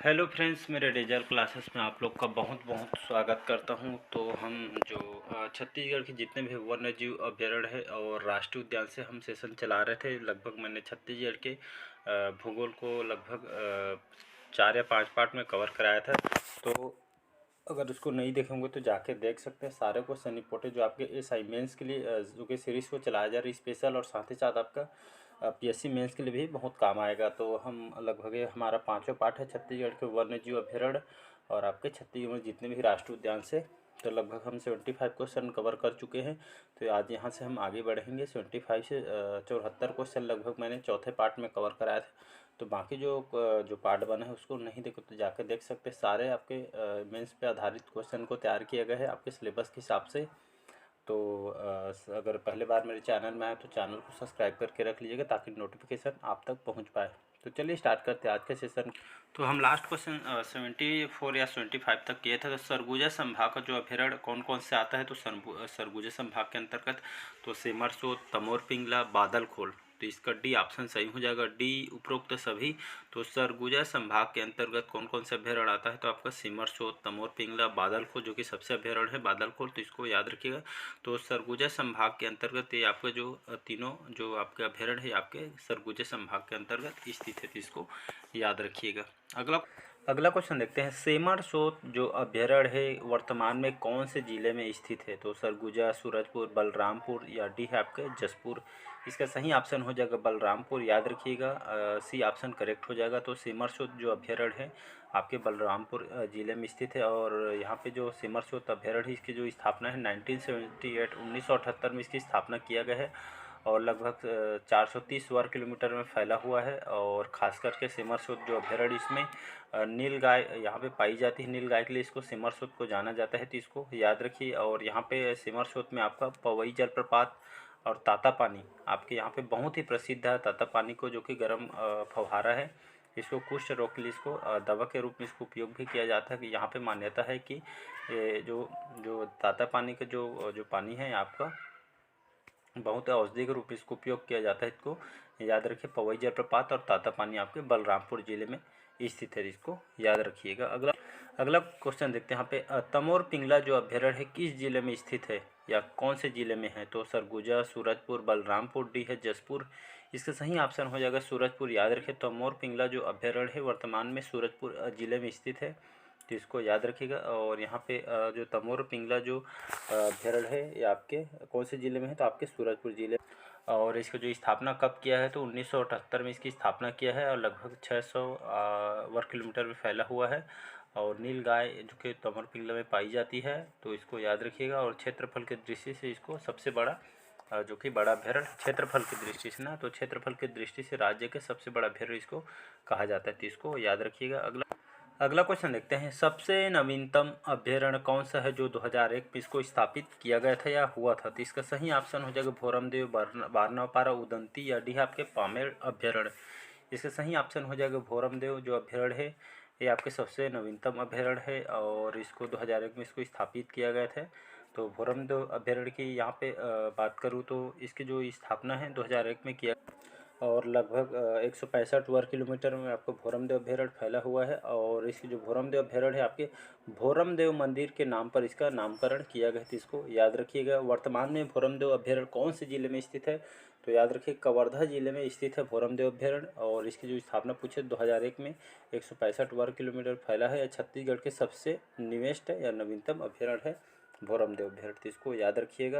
Hello friends, मेरे dazzle classes में आप लोग का बहुत बहुत स्वागत करता हूं। तो हम जो छत्तीसगढ़ के जितने भी वन्यजीव अभयारण्य है और राष्ट्रीय उद्यान से हम सेशन चला रहे थे। लगभग मैंने छत्तीसगढ़ के भूगोल को लगभग 4 या 5 पार्ट में कवर कराया था। तो अगर उसको नहीं देखे होंगे तो जाके देख सकते हैं। सारे क्वेश्चन इंपॉर्टेंट जो आपके एसआई मेंस के लिए जो कि सीरीज़ को चलाया जा रहा है स्पेशल, और साथ ही साथ आपका पीएससी मेंस के लिए भी बहुत काम आएगा। तो हम लगभग ये हमारा 5वां पार्ट है छत्तीसगढ़ के वन्यजीव अभ्यारण्य और आपके छत्तीसगढ़ में जितने भी राष्ट्रीय उद्यान से। तो लगभग हम 75 क्वेश्चन कवर कर चुके हैं। तो आज यहाँ से हम आगे बढ़ेंगे। 75 से 74 क्वेश्चन लगभग मैंने चौथे पार्ट में कवर कराया था। तो बाकी जो पार्ट बना है उसको नहीं देखो तो जाकर देख सकते हैं। सारे आपके मेंस पे आधारित क्वेश्चन को तैयार किया गया है आपके सिलेबस के हिसाब से। तो अगर पहले बार मेरे चैनल में आए तो चैनल को सब्सक्राइब करके रख लीजिएगा ताकि नोटिफिकेशन आप तक पहुंच पाए। तो चलिए स्टार्ट करते हैं आज के सेशन। तो हम लास्ट क्वेश्चन 74 या 75 तक किए थे। तो सरगुजा संभाग का जो अभ्यारण्य कौन कौन से आता है, तो सरगुजा संभाग के अंतर्गत तो सिमरसोत, तमोर पिंगला, बादलखोल। तो इसका डी ऑप्शन सही हो जाएगा, डी उपरोक्त सभी। तो सरगुजा संभाग के अंतर्गत कौन कौन सा अभ्यारण्य आता है, तो आपका सिमरसोत, तमोर पिंगला, बादलखोल, जो कि सबसे अभ्यारण्य है बादलखोल, तो इसको याद रखिएगा। तो सरगुजा संभाग के अंतर्गत ये आपका जो तीनों जो आपके अभ्यारण्य है आपके सरगुजा संभाग के अंतर्गत स्थित है, तो इसको याद रखिएगा। अगला अगला क्वेश्चन देखते हैं। सेमरसोत जो अभ्यारण्य है वर्तमान में कौन से जिले में स्थित है, तो सरगुजा, सूरजपुर, बलरामपुर या डी है आपके जसपुर। इसका सही ऑप्शन हो जाएगा बलरामपुर, याद रखिएगा। सी ऑप्शन करेक्ट हो जाएगा। तो सेमरसोत जो अभ्यारण्य है आपके बलरामपुर जिले में स्थित है। और यहाँ पे जो सिमरसोत अभ्यारण्य है इसकी जो स्थापना है 1978 1978 में इसकी स्थापना किया गया है। और लगभग 430 वर्ग किलोमीटर में फैला हुआ है। और ख़ास करके सिमरसोत जो अभ्यारण्य इसमें नील गाय यहाँ पे पाई जाती है। नील गाय के लिए इसको सिमरसोत को जाना जाता है, तो इसको याद रखिए। और यहाँ पे सिमरसोत में आपका पवई जलप्रपात और ताता पानी आपके यहाँ पे बहुत ही प्रसिद्ध है। ताता पानी को जो कि गर्म फव्वारा है, इसको कुष्ठ रोग के लिए इसको दवा के रूप में इसको उपयोग भी किया जाता है। कि यहाँ पे मान्यता है कि ये जो जो ताता पानी का जो पानी है आपका बहुत औषधि के रूप में इसको उपयोग किया जाता है। इसको याद रखिए, पवई जलप्रपात और ताता पानी आपके बलरामपुर जिले में स्थित है, इसको याद रखिएगा। अगला अगला क्वेश्चन देखते हैं यहाँ पे। तमोर पिंगला जो अभ्यारण्य है किस जिले में स्थित है या कौन से जिले में है, तो सरगुजा, सूरजपुर, बलरामपुर, डी है जसपुर। इसका सही ऑप्शन हो जाएगा सूरजपुर, याद रखिए। तमोर पिंगला जो अभ्यारण्य है वर्तमान में सूरजपुर जिले में स्थित है, तो इसको याद रखिएगा। और यहाँ पे जो तमोर पिंगला जो अभ्यारण्य है ये आपके कौन से ज़िले में है, तो आपके सूरजपुर ज़िले। और इसका जो स्थापना कब किया है, तो 1978 में इसकी स्थापना किया है। और लगभग 600 वर्ग किलोमीटर में फैला हुआ है। और नील गाय जो कि तमोर पिंगला में पाई जाती है, तो इसको याद रखिएगा। और क्षेत्रफल की दृष्टि से इसको सबसे बड़ा जो कि बड़ा अभ्यारण्य क्षेत्रफल की दृष्टि से ना, तो क्षेत्रफल की दृष्टि से राज्य के सबसे बड़ा अभ्यारण्य इसको कहा जाता है, तो इसको याद रखिएगा। अगला क्वेश्चन देखते हैं। सबसे नवीनतम अभ्यारण्य कौन सा है जो 2001 में इसको स्थापित किया गया था या हुआ था, तो इसका सही ऑप्शन हो जाएगा भोरमदेव, बारनापारा, उदंती या डी आपके पामेड़ अभ्यारण्य। इसका सही ऑप्शन हो जाएगा भोरमदेव जो अभ्यारण्य है ये आपके सबसे नवीनतम अभ्यारण्य है। और इसको 2001 में इसको स्थापित किया गया था। तो भोरमदेव अभ्यारण्य की यहाँ पे बात करूँ तो इसकी जो स्थापना है 2001 में किया। और लगभग 165 वर्ग किलोमीटर में आपको भोरमदेव अभ्यारण्य फैला हुआ है। और इसकी जो भोरमदेव अभ्यारण्य है आपके भोरमदेव मंदिर के नाम पर इसका नामकरण किया गया था, इसको याद रखिएगा। वर्तमान में भोरमदेव अभ्यारण्य कौन से जिले में स्थित है, तो याद रखिए कवर्धा जिले में स्थित है भोरमदेव अभ्यारण्य। और इसकी जो स्थापना पूछे 2001 में 165 वर्ग किलोमीटर फैला है। छत्तीसगढ़ के सबसे निवेस्ट है या नवीनतम अभ्यारण्य है भोरमदेव अभ्यारण्य, तो इसको याद रखिएगा।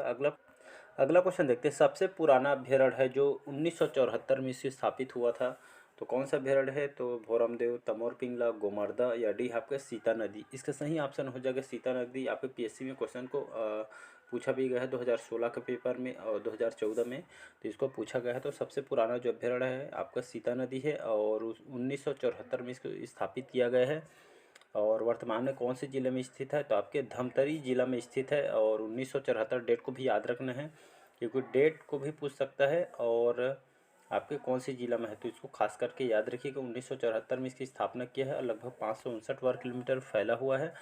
अगला क्वेश्चन देखते हैं। सबसे पुराना अभ्यारण्य है जो 1974 में इसे स्थापित हुआ था, तो कौन सा अभ्यारण्य है, तो भोरमदेव, तमोर पिंगला, गोमर्दा या डी आपका सीता नदी। इसका सही ऑप्शन हो जाएगा सीता नदी। आपके पीएससी में क्वेश्चन को पूछा भी गया है 2016 के पेपर में और 2014 में, तो इसको पूछा गया है। तो सबसे पुराना जो अभ्यारण्य है आपका सीता नदी है। और 1974 में इसको स्थापित किया गया है। और वर्तमान में कौन से ज़िले में स्थित है, तो आपके धमतरी जिला में स्थित है। और 1974 डेट को भी याद रखना है क्योंकि डेट को भी पूछ सकता है। और आपके कौन सी जिला में है, तो इसको खास करके याद रखिएगा। 1974 में इसकी स्थापना किया है और लगभग 559 वर्ग किलोमीटर फैला हुआ है।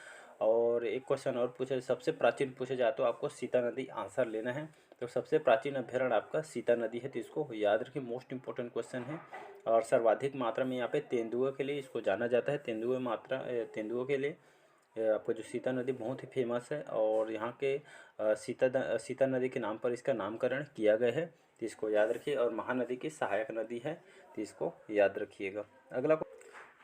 और एक क्वेश्चन और पूछे, सबसे प्राचीन पूछे जाए तो आपको सीता नदी आंसर लेना है। तो सबसे प्राचीन अभ्यारण्य आपका सीता नदी है, तो इसको याद रखिए, मोस्ट इंपॉर्टेंट क्वेश्चन है। और सर्वाधिक मात्रा में यहाँ पे तेंदुए के लिए इसको जाना जाता है, तेंदुए के लिए आपका जो सीता नदी बहुत ही फेमस है, और यहाँ के सीता नदी के नाम पर इसका नामकरण किया गया है, तो इसको याद रखिए। और महानदी की सहायक नदी है, तो इसको याद रखिएगा।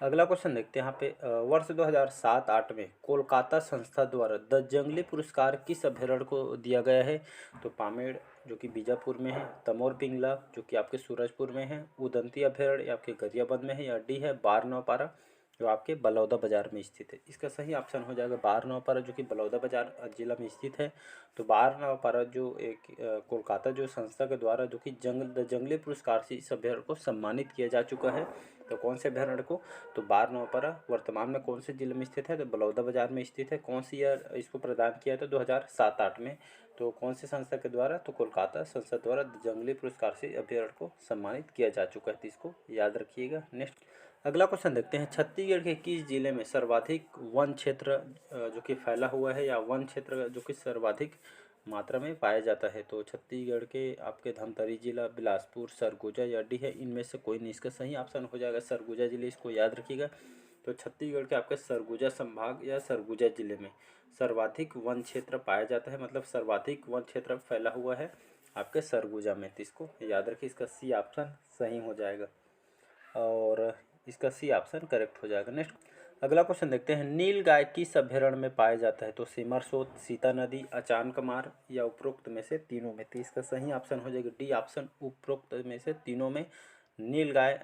अगला क्वेश्चन देखते हैं यहाँ पे, वर्ष 2007-8 में कोलकाता संस्था द्वारा द जंगली पुरस्कार किस अभ्यारण्य को दिया गया है? तो पामेड़ जो कि बीजापुर में है, तमोर पिंगला जो कि आपके सूरजपुर में है, उदंती अभ्यारण्य आपके गरियाबंद में है, या डी है बारनौपारा जो आपके बलौदा बाजार में स्थित है। इसका सही ऑप्शन हो जाएगा बारनौपारा जो कि बलौदा बाजार जिला में स्थित है। तो बारनौपारा जो एक कोलकाता जो संस्था के द्वारा जो कि जंगली पुरस्कार से इस अभ्यारण्य को सम्मानित किया जा चुका है। तो कौन से अभ्यारण्य को? तो बारनौपारा वर्तमान में कौन से जिले में स्थित है? तो बलौदा बाजार में स्थित है। कौन सी ईयर इसको प्रदान किया था? 2007-8 में। तो कौन से संस्था के द्वारा? तो कोलकाता संस्था द्वारा जंगली पुरस्कार से अभ्यारण्य को सम्मानित किया जा चुका है, तो इसको याद रखिएगा। नेक्स्ट अगला क्वेश्चन देखते हैं, छत्तीसगढ़ के किस जिले में सर्वाधिक वन क्षेत्र जो कि फैला हुआ है, या वन क्षेत्र जो कि सर्वाधिक मात्रा में पाया जाता है? तो छत्तीसगढ़ के आपके धमतरी जिला, बिलासपुर, सरगुजा या डी है, इनमें से कोई नहीं इसका सही ऑप्शन हो जाएगा सरगुजा जिले, इसको याद रखिएगा। तो छत्तीसगढ़ के आपके सरगुजा संभाग या सरगुजा जिले में सर्वाधिक वन क्षेत्र पाया जाता है, मतलब सर्वाधिक वन क्षेत्र फैला हुआ है आपके सरगुजा में, तो इसको याद रखिए। इसका सी ऑप्शन सही हो जाएगा और इसका सी ऑप्शन करेक्ट हो जाएगा। नेक्स्ट अगला क्वेश्चन देखते हैं, नील गाय किस अभ्यारण्य में पाया जाता है? तो सिमरसोत, सीता नदी, अचानकमार या उपरोक्त में से तीनों में, तो इसका सही ऑप्शन हो जाएगा डी ऑप्शन, उपरोक्त में से तीनों में। नील गाय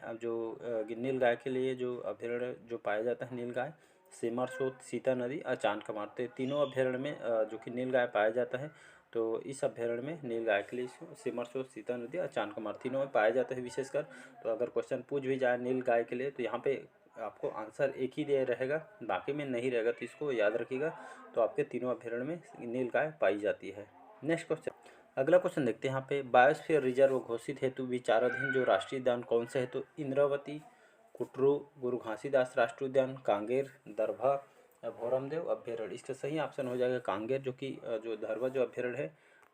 नील गाय के लिए जो अभ्यारण्य जो पाया जाता है, नील गाय, सिमरसोत, सीता नदी, अचानकमार, तो तीनों अभ्यारण्य में जो कि नील गाय पाया जाता है। तो इस अभ्यारण्य में नील गाय के लिए सिमरसोत, सीता नदी, अचानकमार तीनों में पाया जाता है विशेषकर। तो अगर क्वेश्चन पूछ भी जाए नील गाय के लिए, तो यहाँ पे आपको आंसर एक ही दे रहेगा, बाकी में नहीं रहेगा, तो इसको याद रखिएगा। तो आपके तीनों अभ्यारण्य में नील गाय पाई जाती है। नेक्स्ट क्वेश्चन अगला क्वेश्चन देखते हैं यहाँ पे, बायोस्फीयर रिजर्व घोषित हेतु विचाराधीन जो राष्ट्रीय उद्यान कौन से है? तो इंद्रावती, कुटरू, गुरु घासीदास राष्ट्रीय उद्यान, कांगेर, दरभा, भोरमदेव अभ्यारण्य। इसका सही ऑप्शन हो जाएगा कांगेर जो कि जो दरभा जो अभ्यारण्य है,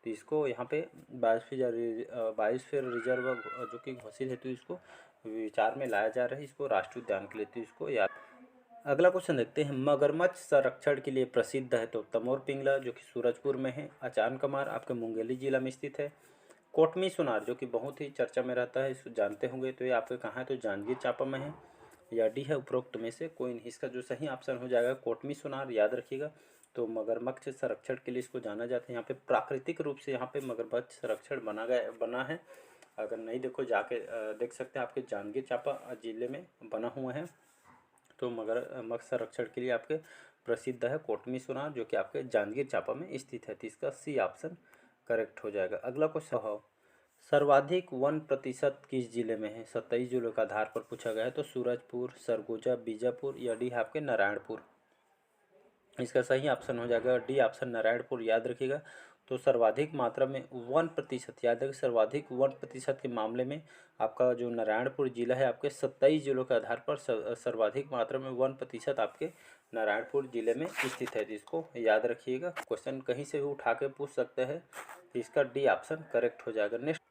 तो इसको यहाँ पे बायोस्फीयर रिजर्व जो कि घोषित हेतु इसको विचार में लाया जा रहा है, इसको राष्ट्रीय उद्यान के लिए, तो इसको याद। अगला क्वेश्चन देखते हैं, मगरमच्छ संरक्षण के लिए प्रसिद्ध है? तो तमोर पिंगला जो कि सूरजपुर में है, अचानकमार आपके मुंगेली जिला में स्थित है, कोटमी सोनार जो कि बहुत ही चर्चा में रहता है, इसको जानते होंगे, तो ये आपके कहाँ है? तो जांजगीर चांपा में है, या डी है उपरोक्त में से कोई नहीं, इसका जो सही ऑप्शन हो जाएगा कोटमी सोनार, याद रखिएगा। तो मगरमच्छ संरक्षण के लिए इसको जाना जाता है, यहाँ पे प्राकृतिक रूप से यहाँ पे मगरमच्छ संरक्षण बना है। अगर नहीं देखो जाके देख सकते हैं, आपके जांजगीर चांपा जिले में बना हुआ है। तो मगरमच्छ संरक्षण के लिए आपके प्रसिद्ध है कोटमी सोनार जो कि आपके जांजगीर चांपा में स्थित है, तो इसका सी ऑप्शन करेक्ट हो जाएगा। अगला क्वेश्चन, सर्वाधिक वन प्रतिशत किस जिले में है? 27 जिलों का आधार पर पूछा गया है। तो सूरजपुर, सरगुजा, बीजापुर या डी आपके नारायणपुर, इसका सही ऑप्शन हो जाएगा डी ऑप्शन नारायणपुर, याद रखिएगा। तो सर्वाधिक मात्रा में 1% याद रखिए, सर्वाधिक 1% के मामले में आपका जो नारायणपुर जिला है, आपके 27 जिलों के आधार पर सर्वाधिक मात्रा में 1% आपके नारायणपुर जिले में स्थित है, जिसको याद रखिएगा। क्वेश्चन कहीं से भी उठा के पूछ सकते हैं, तो इसका डी ऑप्शन करेक्ट हो जाएगा। नेक्स्ट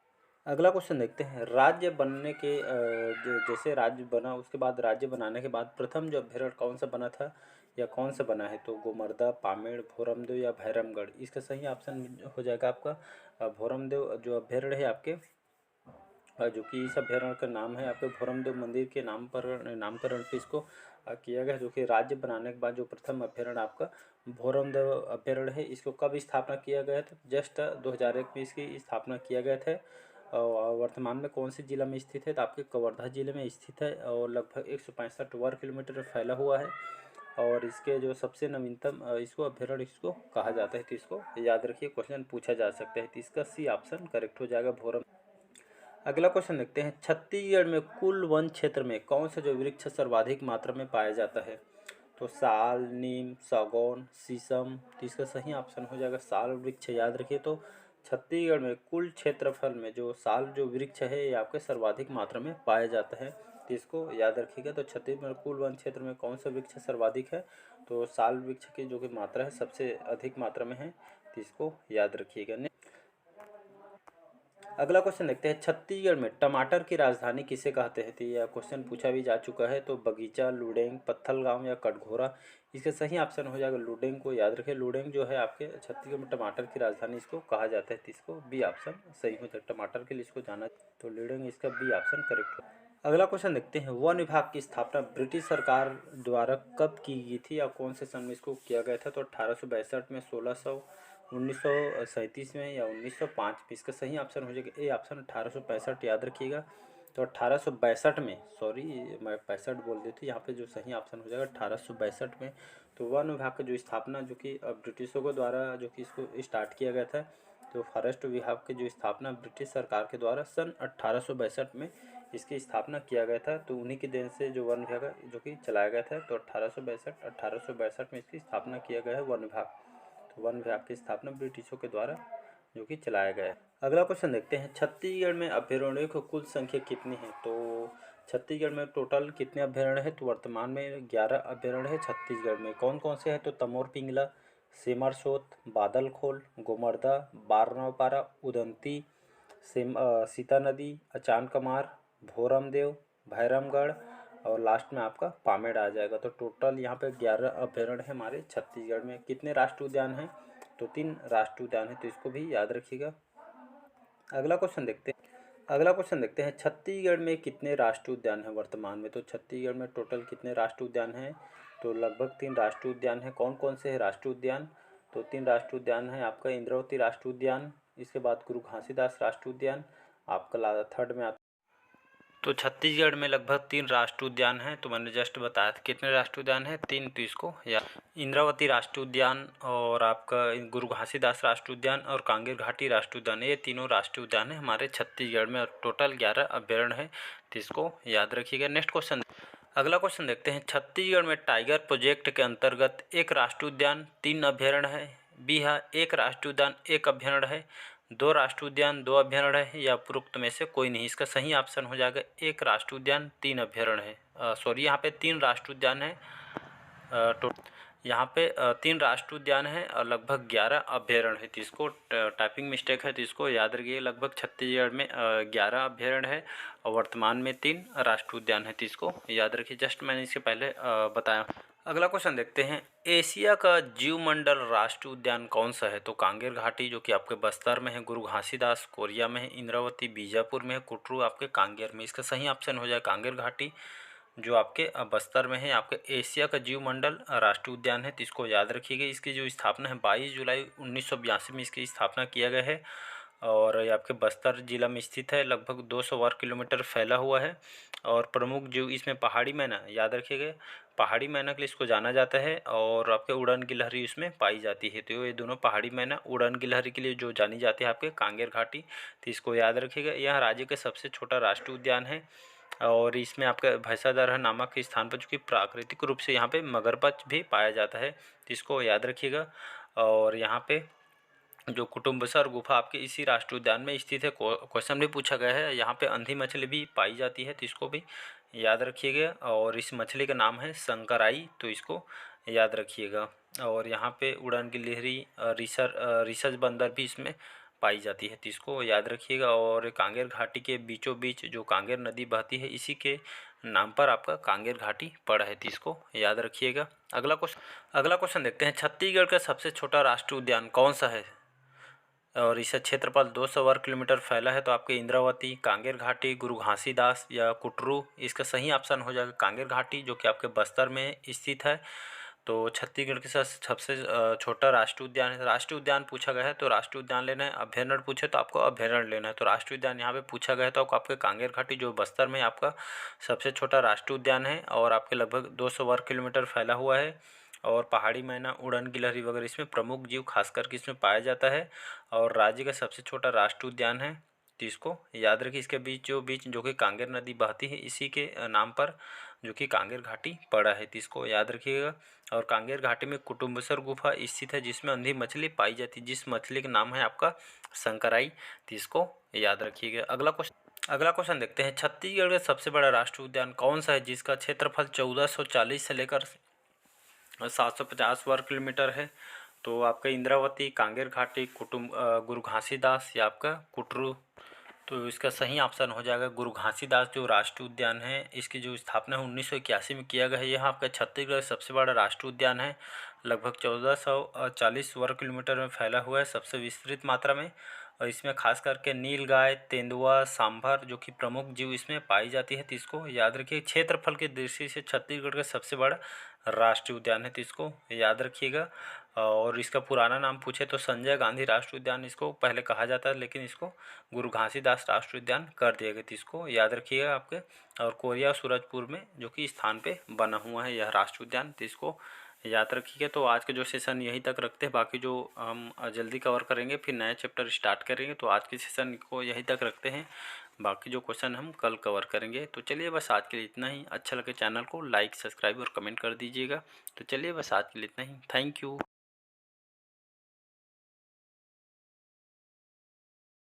अगला क्वेश्चन देखते हैं, राज्य बनने के जैसे राज्य बना उसके बाद, राज्य बनाने के बाद प्रथम जो अभ्यारण्य कौन सा बना था या कौन सा बना है? तो गोमर्दा, पामेड़, भोरमदेव या भैरमगढ़, इसका सही ऑप्शन हो जाएगा आपका भोरमदेव जो अभ्यारण्य है आपके, जो कि इस अभ्यारण्य का नाम है आपके भोरमदेव मंदिर के नामकरण पे इसको किया गया, जो कि राज्य बनाने के बाद जो प्रथम अभ्यारण्य आपका भोरमदेव अभ्यारण्य है, इसको कब स्थापना किया गया था? जस्ट 2001 में इसकी स्थापना किया गया था। और वर्तमान में कौन से जिला में स्थित है? तो आपके कवर्धा जिले में स्थित है, और लगभग 165 वर्ग किलोमीटर फैला हुआ है, और इसके जो सबसे नवीनतम इसको अभ्यारण्य इसको कहा जाता है, तो इसको याद रखिए, क्वेश्चन पूछा जा सकता है, तो इसका सी ऑप्शन करेक्ट हो जाएगा भोरम। अगला क्वेश्चन देखते हैं, छत्तीसगढ़ में कुल वन क्षेत्र में कौन सा जो वृक्ष सर्वाधिक मात्रा में पाया जाता है? तो साल, नीम, सागौन, शीशम, तो इसका सही ऑप्शन हो जाएगा साल वृक्ष, याद रखिए। तो छत्तीसगढ़ में कुल क्षेत्रफल में जो साल जो वृक्ष है ये आपके सर्वाधिक मात्रा में पाया जाता है, तो इसको याद रखिएगा। तो छत्तीसगढ़ कुल वन क्षेत्र में कौन सा वृक्ष सर्वाधिक है? तो साल वृक्ष की जो कि मात्रा है सबसे अधिक मात्रा में है, तो इसको याद रखिएगा। अगला क्वेश्चन देखते हैं, छत्तीसगढ़ में टमाटर की राजधानी किसे कहते हैं? तो यह क्वेश्चन पूछा भी जा चुका है। तो बगीचा, लुडेंग, पत्थलगांव या कटघोरा? इसका सही ऑप्शन हो जाएगा लुडेंग को याद रखें। लुडेंग जो है आपके छत्तीसगढ़ में टमाटर की राजधानी इसको कहा जाता है, तो इसको बी ऑप्शन सही हो जाएगा। टमाटर के लिए इसको जाना, तो लुडेंग इसका बी ऑप्शन करेक्ट हो। अगला क्वेश्चन देखते हैं, वन विभाग की स्थापना ब्रिटिश सरकार द्वारा कब की गई थी या कौन से सन में इसको किया गया था? तो 1862 में, 1600, 1937 में या 1905 में? इसका सही ऑप्शन हो जाएगा ए ऑप्शन 1865 याद रखिएगा। तो 1862 में, सॉरी मैं 65 बोल दी थी, यहाँ पे जो सही ऑप्शन हो जाएगा 1862 में। तो वन विभाग का जो स्थापना जो कि ब्रिटिशों के द्वारा जो कि इसको स्टार्ट किया गया था, तो फॉरेस्ट विभाग की जो स्थापना ब्रिटिश सरकार के द्वारा सन 1862 में इसकी स्थापना किया गया था। तो उन्हीं की देन से जो वन विभाग जो कि चलाया गया था, तो 1862 में इसकी स्थापना किया गया है वन विभाग। तो वन विभाग की स्थापना ब्रिटिशों के द्वारा जो कि चलाया गया है। अगला क्वेश्चन देखते हैं, छत्तीसगढ़ में अभ्यारण्यों की कुल संख्या कितनी है? तो छत्तीसगढ़ में टोटल कितने अभ्यारण्य है? तो वर्तमान में 11 अभ्यारण्य है छत्तीसगढ़ में। कौन कौन से हैं? तो तमोर पिंगला, सेमरसोत, बादलखोल, गोमर्दा, बारनौपारा, उदंती, सीता नदी, अचानकमार, भोरमदेव, भैरमगढ़ और लास्ट में आपका पामेड़ आ जाएगा। तो टोटल यहाँ पे 11 अभ्यारण्य है हमारे छत्तीसगढ़ में। कितने राष्ट्रीय उद्यान हैं? तो 3 राष्ट्रीय उद्यान है, तो इसको भी याद रखिएगा। अगला क्वेश्चन देखते हैं, छत्तीसगढ़ में कितने राष्ट्रीय उद्यान हैं वर्तमान में? तो छत्तीसगढ़ में टोटल कितने राष्ट्रीय उद्यान हैं? तो लगभग 3 राष्ट्रीय उद्यान हैं। कौन कौन से हैं राष्ट्रीय उद्यान? तो 3 राष्ट्रीय उद्यान हैं आपका इंद्रावती राष्ट्रीय उद्यान, इसके बाद गुरु घासीदास राष्ट्रीय उद्यान, आपका थर्ड में तो छत्तीसगढ़ में लगभग 3 राष्ट्रीय उद्यान हैं। तो मैंने जस्ट बताया था कितने राष्ट्रीय उद्यान हैं, 3। तो इसको या इंद्रावती राष्ट्रीय उद्यान और आपका गुरु घासीदास राष्ट्रीय उद्यान और कांगेर घाटी राष्ट्रीय उद्यान, ये तीनों राष्ट्रीय उद्यान हैं हमारे छत्तीसगढ़ में और टोटल 11 अभ्यारण्य है, तो इसको याद रखिएगा। नेक्स्ट क्वेश्चन, अगला क्वेश्चन देखते हैं, छत्तीसगढ़ में टाइगर प्रोजेक्ट के अंतर्गत 1 राष्ट्रीय उद्यान 3 अभ्यारण्य है, बी है 1 राष्ट्रीय उद्यान 1 अभ्यारण्य है, 2 राष्ट्रीय उद्यान 2 अभ्यारण्य है या उपरोक्त में से कोई नहीं? इसका सही ऑप्शन हो जाएगा 1 राष्ट्रीय उद्यान 3 अभ्यारण्य है। सॉरी यहाँ पे 3 राष्ट्रीय उद्यान है, यहाँ पे 3 राष्ट्रीय उद्यान है और लगभग 11 अभ्यारण्य है, तो इसको टाइपिंग मिस्टेक है, तो इसको याद रखिए। लगभग छत्तीसगढ़ में 11 अभ्यारण्य है और वर्तमान में 3 राष्ट्रीय उद्यान है, तो इसको याद रखिए। जस्ट मैंने इसके पहले बताया। अगला क्वेश्चन देखते हैं, एशिया का जीवमंडल राष्ट्रीय उद्यान कौन सा है? तो कांगेर घाटी जो कि आपके बस्तर में है, गुरु घासीदास कोरिया में है, इंद्रावती बीजापुर में है, कुटरू आपके कांगेर में। इसका सही ऑप्शन हो जाए कांगेर घाटी जो आपके बस्तर में है। आपके एशिया का जीवमंडल राष्ट्रीय उद्यान है, तो इसको याद रखिएगा। इसकी जो स्थापना है 22 जुलाई 1982 में इसकी स्थापना किया गया है और ये आपके बस्तर जिला में स्थित है। लगभग 200 वर्ग किलोमीटर फैला हुआ है और प्रमुख जीव इसमें पहाड़ी मैना, याद रखिएगा, पहाड़ी मैना के लिए इसको जाना जाता है और आपके उड़न गिलहरी उसमें पाई जाती है। तो ये दोनों पहाड़ी मैना उड़न गिलहरी के लिए जो जानी जाती है आपके कांगेर घाटी, तो इसको याद रखिएगा। यह राज्य का सबसे छोटा राष्ट्रीय उद्यान है और इसमें आपका भैंसादरह नामक के स्थान पर जो कि प्राकृतिक रूप से यहाँ पे मगरमच्छ भी पाया जाता है, तो इसको याद रखिएगा। और यहाँ पे जो कुटुम्बसर गुफा आपके इसी राष्ट्रीय उद्यान में स्थित है। क्वेश्चन भी पूछा गया है, यहाँ पे अंधी मछली भी पाई जाती है, तो इसको भी याद रखिएगा। और इस मछली का नाम है शंकराई, तो इसको याद रखिएगा। और यहाँ पे उड़न गिलहरी, रिसर्च बंदर भी इसमें पाई जाती है, तो इसको याद रखिएगा। और कांगेर घाटी के बीचों बीच जो कांगेर नदी बहती है, इसी के नाम पर आपका कांगेर घाटी पड़ा है, तो इसको याद रखिएगा। अगला क्वेश्चन देखते हैं, छत्तीसगढ़ का सबसे छोटा राष्ट्रीय उद्यान कौन सा है? और इसका क्षेत्रफल 200 वर्ग किलोमीटर फैला है, तो आपके इंद्रावती, कांगेर घाटी, गुरु घासीदास या कुटरू? इसका सही ऑप्शन हो जाएगा कांगेर घाटी जो कि आपके बस्तर में स्थित है। तो छत्तीसगढ़ के साथ सबसे छोटा राष्ट्रीय उद्यान है। राष्ट्रीय उद्यान पूछा गया है तो राष्ट्रीय उद्यान लेना है, अभ्यारण्य पूछे तो आपको अभ्यारण्य लेना है। तो राष्ट्रीय उद्यान यहाँ पे पूछा गया है तो आपके कांगेर घाटी जो बस्तर में आपका सबसे छोटा राष्ट्रीय उद्यान है और आपके लगभग 200 वर्ग किलोमीटर फैला हुआ है। और पहाड़ी मैना, उड़न गिलहरी वगैरह इसमें प्रमुख जीव खास करके इसमें पाया जाता है और राज्य का सबसे छोटा राष्ट्रीय उद्यान है, तो इसको याद रखिए। इसके बीच जो कि कांगेर नदी बहती है, इसी के नाम पर जो कि कांगेर घाटी पड़ा है, तो इसको याद रखिएगा। और कांगेर घाटी में कुटुम्बसर गुफा स्थित है जिसमें अंधी मछली पाई जाती है, जिस मछली का नाम है आपका शंकराई, तो इसको याद रखिएगा। अगला क्वेश्चन देखते हैं, छत्तीसगढ़ का सबसे बड़ा राष्ट्रीय उद्यान कौन सा है जिसका क्षेत्रफल 1440 से लेकर 750 वर्ग किलोमीटर है? तो आपका इंद्रावती, कांगेर घाटी, गुरु घासीदास या आपका कुटरू। तो इसका सही ऑप्शन हो जाएगा गुरु घासीदास। जो राष्ट्रीय उद्यान है इसकी जो स्थापना 1981 में किया गया है। यह आपका छत्तीसगढ़ सबसे बड़ा राष्ट्रीय उद्यान है। लगभग 1440 वर्ग किलोमीटर में फैला हुआ है, सबसे विस्तृत मात्रा में। और इसमें खास करके नीलगाय, तेंदुआ, सांभर जो कि प्रमुख जीव इसमें पाई जाती है। तो इसको याद रखिए, क्षेत्रफल की दृष्टि से छत्तीसगढ़ का सबसे बड़ा राष्ट्रीय उद्यान है। तो इसको याद रखिएगा। और इसका पुराना नाम पूछे तो संजय गांधी राष्ट्रीय उद्यान इसको पहले कहा जाता है, लेकिन इसको गुरु घासीदास राष्ट्रीय उद्यान कर दिया गया। तो इसको याद रखिएगा आपके। और कोरिया सूरजपुर में जो कि स्थान पे बना हुआ है यह राष्ट्रीय उद्यान, तो इसको याद रखिएगा। तो आज का जो सेशन यहीं तक रखते हैं, बाकी जो हम जल्दी कवर करेंगे, फिर नया चैप्टर स्टार्ट करेंगे। तो आज के सेशन को यहीं तक रखते हैं, बाकी जो क्वेश्चन हम कल कवर करेंगे। तो चलिए बस आज के लिए इतना ही। अच्छा लगे चैनल को लाइक, सब्सक्राइब और कमेंट कर दीजिएगा। तो चलिए बस आज के लिए इतना ही। Thank you.